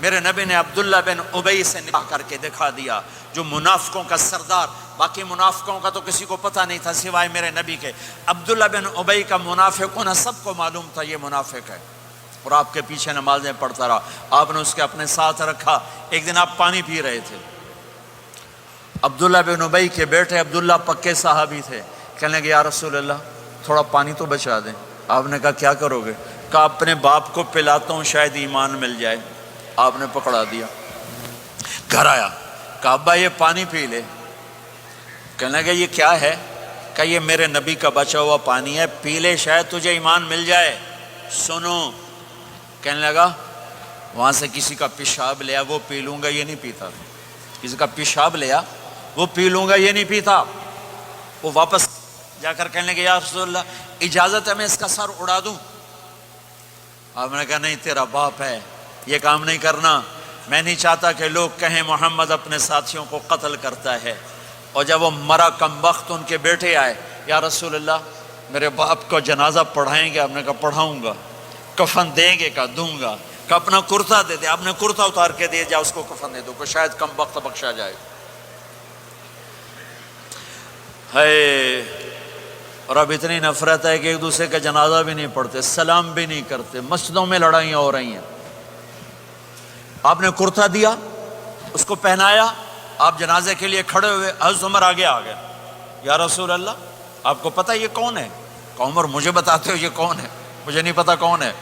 میرے نبی نے عبداللہ بن ابی سے نکاح کر کے دکھا دیا، جو منافقوں کا سردار، باقی منافقوں کا تو کسی کو پتہ نہیں تھا سوائے میرے نبی کے۔ عبداللہ بن ابی کا منافق ہونا سب کو معلوم تھا، یہ منافق ہے، اور آپ کے پیچھے نمازیں پڑھتا رہا۔ آپ نے اس کے اپنے ساتھ رکھا۔ ایک دن آپ پانی پی رہے تھے، عبداللہ بن ابی کے بیٹے عبداللہ پکے صحابی تھے، کہنے لگے یا رسول اللہ تھوڑا پانی تو بچا دیں۔ آپ نے کہا کیا کرو گے؟ کہا اپنے باپ کو پلاتا ہوں شاید ایمان مل جائے۔ آپ نے پکڑا دیا، گھر آیا، کہا ابا یہ پانی پی لے۔ کہنے لگے یہ کیا ہے؟ کہا یہ میرے نبی کا بچا ہوا پانی ہے، پی لے شاید تجھے ایمان مل جائے۔ سنو، کہنے لگا وہاں سے کسی کا پیشاب لیا وہ پی لوں گا، یہ نہیں پیتا۔ کسی کا پیشاب لیا وہ پی لوں گا، یہ نہیں پیتا۔ وہ واپس جا کر کہنے لگے یا رسول اللہ اجازت ہے میں اس کا سر اڑا دوں؟ آپ نے کہا نہیں، تیرا باپ ہے، یہ کام نہیں کرنا۔ میں نہیں چاہتا کہ لوگ کہیں محمد اپنے ساتھیوں کو قتل کرتا ہے۔ اور جب وہ مرا کم وقت ان کے بیٹے آئے، یا رسول اللہ میرے باپ کو جنازہ پڑھائیں گے؟ آپ نے کہا پڑھاؤں گا۔ کفن دیں گے؟ کہا دوں گا۔ کہ اپنا کرتا دے دے۔ آپ نے کرتا اتار کے دے جا، اس کو کفن دے دو کہ شاید کم وقت بخشا جائے۔ ہے، اور اب اتنی نفرت ہے کہ ایک دوسرے کا جنازہ بھی نہیں پڑھتے، سلام بھی نہیں کرتے، مسجدوں میں لڑائیاں ہو رہی ہیں۔ آپ نے کرتا دیا، اس کو پہنایا، آپ جنازے کے لیے کھڑے ہوئے، حضرت عمر آگے آ گئے، یا رسول اللہ آپ کو پتہ یہ کون ہے؟ کہ عمر مجھے بتاتے ہو یہ کون ہے؟ مجھے نہیں پتا کون ہے۔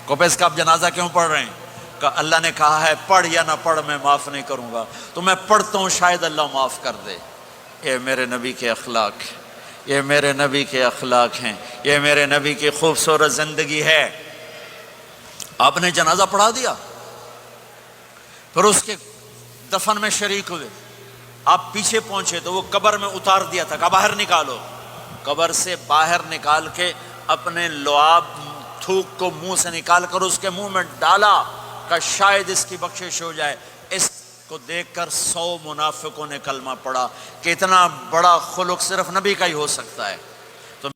کہ اس کا آپ جنازہ کیوں پڑھ رہے ہیں؟ کہ اللہ نے کہا ہے پڑھ یا نہ پڑھ میں معاف نہیں کروں گا، تو میں پڑھتا ہوں شاید اللہ معاف کر دے۔ یہ میرے نبی کے اخلاق، یہ میرے نبی کے اخلاق ہیں، یہ میرے نبی کی خوبصورت زندگی ہے۔ آپ نے جنازہ پڑھا دیا، پھر اس کے دفن میں شریک ہوئے۔ آپ پیچھے پہنچے تو وہ قبر میں اتار دیا تھا، کہ باہر نکالو۔ قبر سے باہر نکال کے اپنے لعاب تھوک کو منہ سے نکال کر اس کے منہ میں ڈالا کہ شاید اس کی بخشش ہو جائے۔ اس کو دیکھ کر 100 منافقوں نے کلمہ پڑھا کہ اتنا بڑا خلق صرف نبی کا ہی ہو سکتا ہے۔